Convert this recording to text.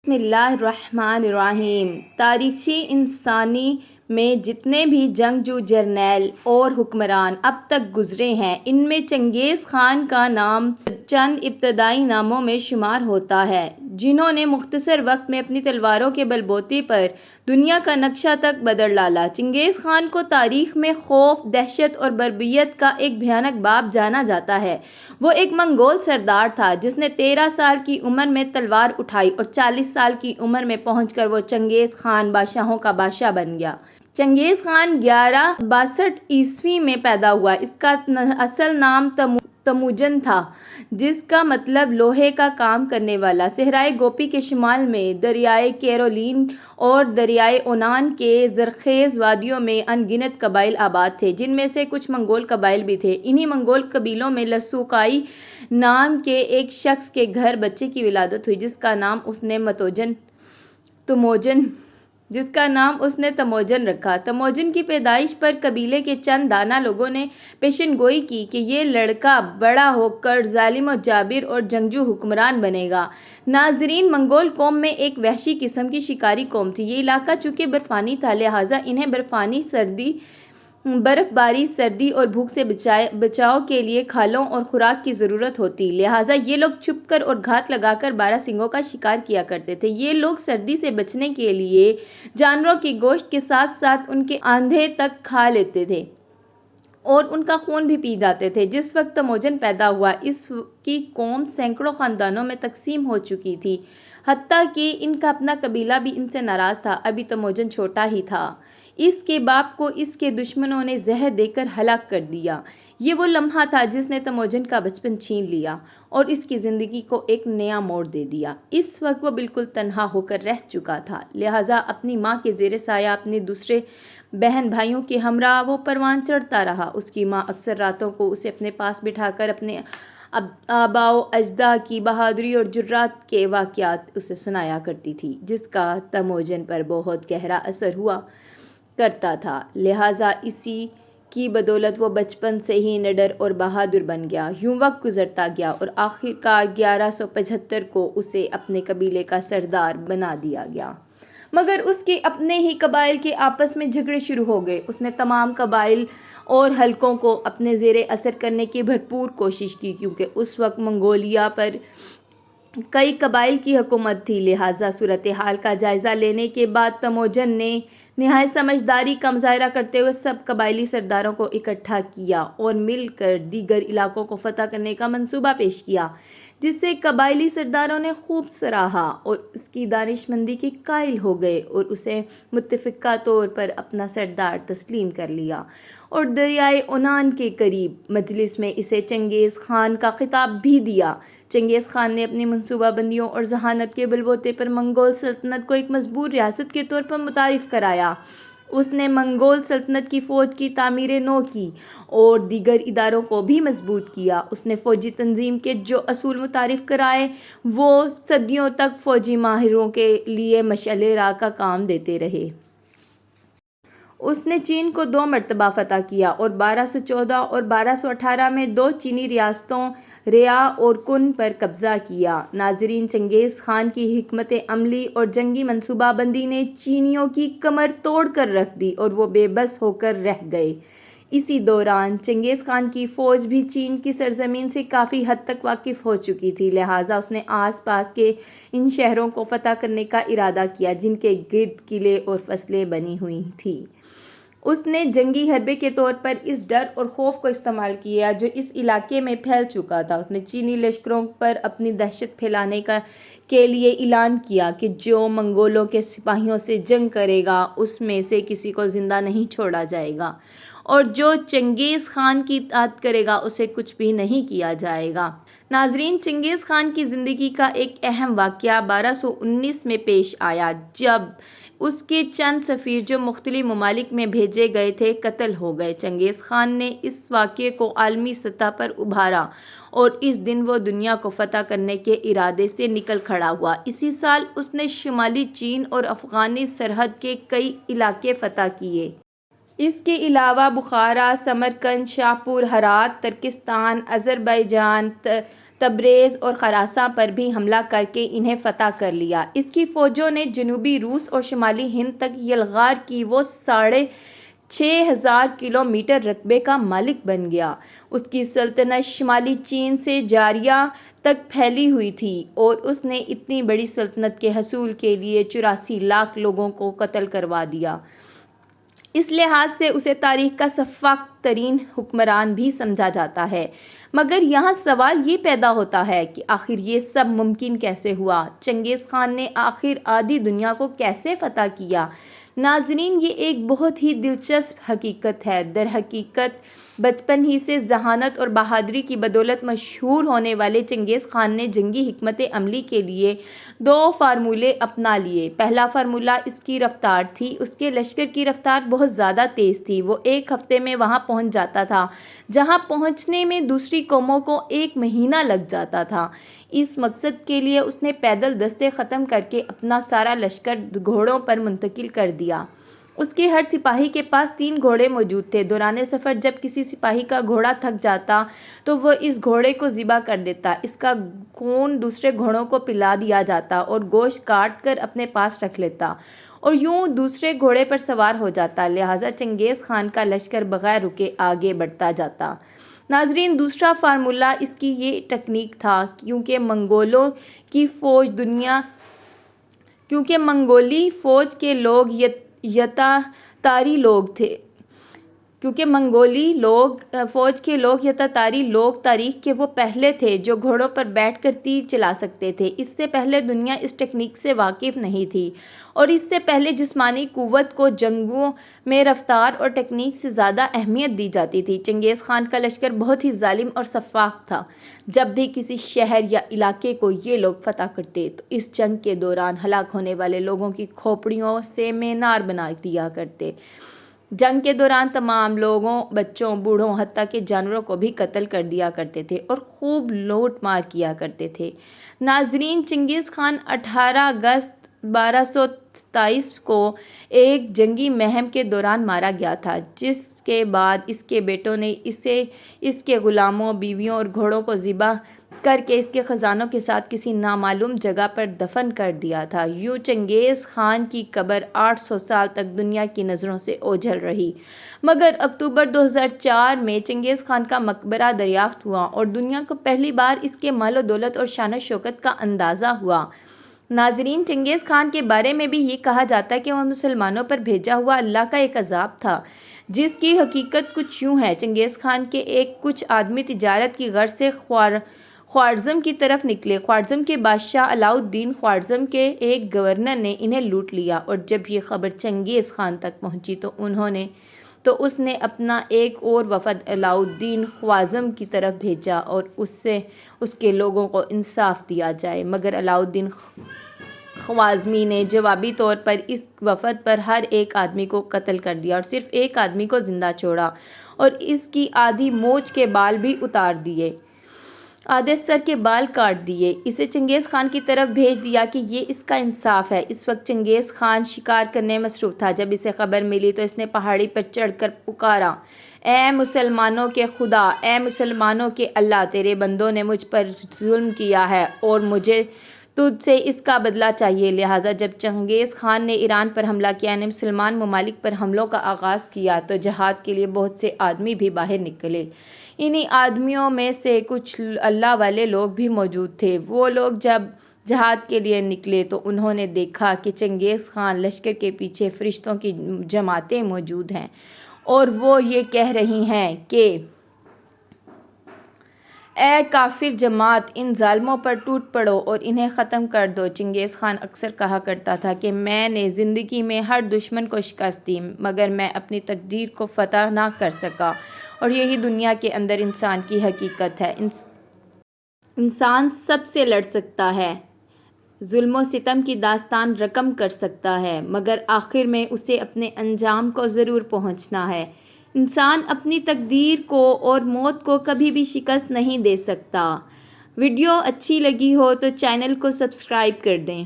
بسم اللہ الرحمن الرحیم۔ تاریخی انسانی میں جتنے بھی جنگجو جرنیل اور حکمران اب تک گزرے ہیں، ان میں چنگیز خان کا نام چند ابتدائی ناموں میں شمار ہوتا ہے، جنہوں نے مختصر وقت میں اپنی تلواروں کے بل بوتے پر دنیا کا نقشہ تک بدل ڈالا۔ چنگیز خان کو تاریخ میں خوف، دہشت اور بربریت کا ایک بھیانک باب جانا جاتا ہے۔ وہ ایک منگول سردار تھا جس نے 13 سال کی عمر میں تلوار اٹھائی اور 40 سال کی عمر میں پہنچ کر وہ چنگیز خان بادشاہوں کا بادشاہ بن گیا۔ چنگیز خان 1162 میں پیدا ہوا۔ اس کا اصل نام تموجن تھا، جس کا مطلب لوہے کا کام کرنے والا۔ صحرائے گوپی کے شمال میں دریائے کیرولین اور دریائے اونان کے زرخیز وادیوں میں ان گنت قبائل آباد تھے، جن میں سے کچھ منگول قبائل بھی تھے۔ انہی منگول قبیلوں میں لسوکائی نام کے ایک شخص کے گھر بچے کی ولادت ہوئی، جس کا نام اس نے تموجن رکھا۔ تموجن کی پیدائش پر قبیلے کے چند دانا لوگوں نے پیشن گوئی کی کہ یہ لڑکا بڑا ہو کر ظالم و جابر اور جنگجو حکمران بنے گا۔ ناظرین، منگول قوم میں ایک وحشی قسم کی شکاری قوم تھی۔ یہ علاقہ چونکہ برفانی تھا، لہٰذا انہیں برف باری، سردی اور بھوک سے بچاؤ کے لیے کھالوں اور خوراک کی ضرورت ہوتی، لہٰذا یہ لوگ چھپ کر اور گھات لگا کر باراسنگوں کا شکار کیا کرتے تھے۔ یہ لوگ سردی سے بچنے کے لیے جانوروں کی گوشت کے ساتھ ساتھ ان کے اندھے تک کھا لیتے تھے اور ان کا خون بھی پی جاتے تھے۔ جس وقت تموجن پیدا ہوا، اس کی قوم سینکڑوں خاندانوں میں تقسیم ہو چکی تھی، حتیٰ کہ ان کا اپنا قبیلہ بھی ان سے ناراض تھا۔ ابھی تموجن چھوٹا ہی تھا، اس کے باپ کو اس کے دشمنوں نے زہر دے کر ہلاک کر دیا۔ یہ وہ لمحہ تھا جس نے تموجن کا بچپن چھین لیا اور اس کی زندگی کو ایک نیا موڑ دے دیا۔ اس وقت وہ بالکل تنہا ہو کر رہ چکا تھا، لہٰذا اپنی ماں کے زیر سایہ اپنے دوسرے بہن بھائیوں کے ہمراہ وہ پروان چڑھتا رہا۔ اس کی ماں اکثر راتوں کو اسے اپنے پاس بٹھا کر اپنے آباء و اجداد کی بہادری اور جرات کے واقعات اسے سنایا کرتی تھی، جس کا تموجن پر بہت گہرا اثر ہوا کرتا تھا، لہٰذا اسی کی بدولت وہ بچپن سے ہی نڈر اور بہادر بن گیا۔ یوں وقت گزرتا گیا اور آخرکار 1175 کو اسے اپنے قبیلے کا سردار بنا دیا گیا۔ مگر اس کے اپنے ہی قبائل کے آپس میں جھگڑے شروع ہو گئے۔ اس نے تمام قبائل اور حلقوں کو اپنے زیر اثر کرنے کی بھرپور کوشش کی، کیونکہ اس وقت منگولیا پر کئی قبائل کی حکومت تھی، لہٰذا صورتحال کا جائزہ لینے کے بعد تموجن نے نہایت سمجھداری کا مظاہرہ کرتے ہوئے سب قبائلی سرداروں کو اکٹھا کیا اور مل کر دیگر علاقوں کو فتح کرنے کا منصوبہ پیش کیا، جسے قبائلی سرداروں نے خوب سراہا اور اس کی دانش مندی کے قائل ہو گئے اور اسے متفقہ طور پر اپنا سردار تسلیم کر لیا اور دریائے اونان کے قریب مجلس میں اسے چنگیز خان کا خطاب بھی دیا۔ چنگیز خان نے اپنی منصوبہ بندیوں اور ذہانت کے بل بوتے پر منگول سلطنت کو ایک مضبوط ریاست کے طور پر متعارف کرایا۔ اس نے منگول سلطنت کی فوج کی تعمیر نو کی اور دیگر اداروں کو بھی مضبوط کیا۔ اس نے فوجی تنظیم کے جو اصول متعارف کرائے، وہ صدیوں تک فوجی ماہروں کے لیے مشعل راہ کا کام دیتے رہے۔ اس نے چین کو 2 مرتبہ فتح کیا اور 1214 اور 1218 میں 2 چینی ریاستوں ریا اور کن پر قبضہ کیا۔ ناظرین، چنگیز خان کی حکمت عملی اور جنگی منصوبہ بندی نے چینیوں کی کمر توڑ کر رکھ دی اور وہ بے بس ہو کر رہ گئے۔ اسی دوران چنگیز خان کی فوج بھی چین کی سرزمین سے کافی حد تک واقف ہو چکی تھی، لہٰذا اس نے آس پاس کے ان شہروں کو فتح کرنے کا ارادہ کیا جن کے گرد قلعے اور فصلیں بنی ہوئی تھیں۔ اس نے جنگی حربے کے طور پر اس ڈر اور خوف کو استعمال کیا جو اس علاقے میں پھیل چکا تھا۔ اس نے چینی لشکروں پر اپنی دہشت پھیلانے کے لیے اعلان کیا کہ جو منگولوں کے سپاہیوں سے جنگ کرے گا، اس میں سے کسی کو زندہ نہیں چھوڑا جائے گا، اور جو چنگیز خان کی اطاعت کرے گا اسے کچھ بھی نہیں کیا جائے گا۔ ناظرین، چنگیز خان کی زندگی کا ایک اہم واقعہ 1219 میں پیش آیا، جب اس کے چند سفیر جو مختلف ممالک میں بھیجے گئے تھے قتل ہو گئے۔ چنگیز خان نے اس واقعے کو عالمی سطح پر ابھارا اور اس دن وہ دنیا کو فتح کرنے کے ارادے سے نکل کھڑا ہوا۔ اسی سال اس نے شمالی چین اور افغانی سرحد کے کئی علاقے فتح کیے۔ اس کے علاوہ بخارا، سمرقند، شاہپور، ہرات، ترکستان، آذربائیجان، تبریز اور خراساں پر بھی حملہ کر کے انہیں فتح کر لیا۔ اس کی فوجوں نے جنوبی روس اور شمالی ہند تک یلغار کی وہ 6,500 کلومیٹر رقبے کا مالک بن گیا۔ اس کی سلطنت شمالی چین سے جارجیا تک پھیلی ہوئی تھی اور اس نے اتنی بڑی سلطنت کے حصول کے لیے 84 لاکھ لوگوں کو قتل کروا دیا۔ اس لحاظ سے اسے تاریخ کا سفاک ترین حکمران بھی سمجھا جاتا ہے۔ مگر یہاں سوال یہ پیدا ہوتا ہے کہ آخر یہ سب ممکن کیسے ہوا؟ چنگیز خان نے آخر آدھی دنیا کو کیسے فتح کیا؟ ناظرین، یہ ایک بہت ہی دلچسپ حقیقت ہے۔ در حقیقت بچپن ہی سے ذہانت اور بہادری کی بدولت مشہور ہونے والے چنگیز خان نے جنگی حکمت عملی کے لیے 2 فارمولے اپنا لیے۔ پہلا فارمولہ اس کی رفتار تھی۔ اس کے لشکر کی رفتار بہت زیادہ تیز تھی۔ وہ 1 ہفتے میں وہاں پہنچ جاتا تھا جہاں پہنچنے میں دوسری قوموں کو 1 مہینہ لگ جاتا تھا۔ اس مقصد کے لیے اس نے پیدل دستے ختم کر کے اپنا سارا لشکر گھوڑوں پر منتقل کر دیا۔ اس کے ہر سپاہی کے پاس 3 گھوڑے موجود تھے۔ دوران سفر جب کسی سپاہی کا گھوڑا تھک جاتا تو وہ اس گھوڑے کو ذبح کر دیتا، اس کا خون دوسرے گھوڑوں کو پلا دیا جاتا اور گوشت کاٹ کر اپنے پاس رکھ لیتا اور یوں دوسرے گھوڑے پر سوار ہو جاتا۔ لہٰذا چنگیز خان کا لشکر بغیر رکے آگے بڑھتا جاتا۔ ناظرین، دوسرا فارمولہ اس کی یہ ٹیکنیک تھا کیونکہ منگولی فوج کے لوگ یتاتاری لوگ تاریخ کے وہ پہلے تھے جو گھوڑوں پر بیٹھ کر تیر چلا سکتے تھے۔ اس سے پہلے دنیا اس ٹیکنیک سے واقف نہیں تھی اور اس سے پہلے جسمانی قوت کو جنگوں میں رفتار اور ٹیکنیک سے زیادہ اہمیت دی جاتی تھی۔ چنگیز خان کا لشکر بہت ہی ظالم اور سفاک تھا۔ جب بھی کسی شہر یا علاقے کو یہ لوگ فتح کرتے تو اس جنگ کے دوران ہلاک ہونے والے لوگوں کی کھوپڑیوں سے مینار بنا دیا کرتے۔ جنگ کے دوران تمام لوگوں، بچوں، بوڑھوں، حتیٰ کہ جانوروں کو بھی قتل کر دیا کرتے تھے اور خوب لوٹ مار کیا کرتے تھے۔ ناظرین، چنگیز خان 18 اگست 1227 کو ایک جنگی مہم کے دوران مارا گیا تھا، جس کے بعد اس کے بیٹوں نے اسے اس کے غلاموں، بیویوں اور گھوڑوں کو ذبح کر کے اس کے خزانوں کے ساتھ کسی نامعلوم جگہ پر دفن کر دیا تھا۔ یوں چنگیز خان کی قبر 800 سال تک دنیا کی نظروں سے اوجھل رہی۔ مگر اکتوبر 2004 میں چنگیز خان کا مقبرہ دریافت ہوا اور دنیا کو پہلی بار اس کے مال و دولت اور شان و شوکت کا اندازہ ہوا۔ ناظرین، چنگیز خان کے بارے میں بھی یہ کہا جاتا ہے کہ وہ مسلمانوں پر بھیجا ہوا اللہ کا ایک عذاب تھا، جس کی حقیقت کچھ یوں ہے۔ چنگیز خان کے کچھ آدمی تجارت کی غرض سے خوارزم کی طرف نکلے۔ خوارزم کے بادشاہ علاء الدین خوارزم کے ایک گورنر نے انہیں لوٹ لیا اور جب یہ خبر چنگیز خان تک پہنچی تو اس نے اپنا ایک اور وفد علاء الدین خوارزم کی طرف بھیجا اور اس کے لوگوں کو انصاف دیا جائے۔ مگر علاء الدین خوارزمی نے جوابی طور پر اس وفد پر ہر ایک آدمی کو قتل کر دیا اور صرف ایک آدمی کو زندہ چھوڑا اور اس کی آدھی مونچھ کے بال بھی اتار دیے، آدھے سر کے بال کاٹ دیے۔ اسے چنگیز خان کی طرف بھیج دیا کہ یہ اس کا انصاف ہے۔ اس وقت چنگیز خان شکار کرنے مصروف تھا۔ جب اسے خبر ملی تو اس نے پہاڑی پر چڑھ کر پکارا، اے مسلمانوں کے خدا، اے مسلمانوں کے اللہ، تیرے بندوں نے مجھ پر ظلم کیا ہے اور مجھے تجھ سے اس کا بدلہ چاہیے۔ لہٰذا جب چنگیز خان نے ایران پر حملہ کیا، یعنی مسلمان ممالک پر حملوں کا آغاز کیا، تو جہاد کے لیے بہت سے آدمی بھی باہر نکلے۔ انہی آدمیوں میں سے کچھ اللہ والے لوگ بھی موجود تھے۔ وہ لوگ جب جہاد کے لیے نکلے تو انہوں نے دیکھا کہ چنگیز خان لشکر کے پیچھے فرشتوں کی جماعتیں موجود ہیں اور وہ یہ کہہ رہی ہیں کہ اے کافر جماعت، ان ظالموں پر ٹوٹ پڑو اور انہیں ختم کر دو۔ چنگیز خان اکثر کہا کرتا تھا کہ میں نے زندگی میں ہر دشمن کو شکست دی مگر میں اپنی تقدیر کو فتح نہ کر سکا، اور یہی دنیا کے اندر انسان کی حقیقت ہے۔ انسان سب سے لڑ سکتا ہے، ظلم و ستم کی داستان رقم کر سکتا ہے، مگر آخر میں اسے اپنے انجام کو ضرور پہنچنا ہے۔ انسان اپنی تقدیر کو اور موت کو کبھی بھی شکست نہیں دے سکتا۔ ویڈیو اچھی لگی ہو تو چینل کو سبسکرائب کر دیں۔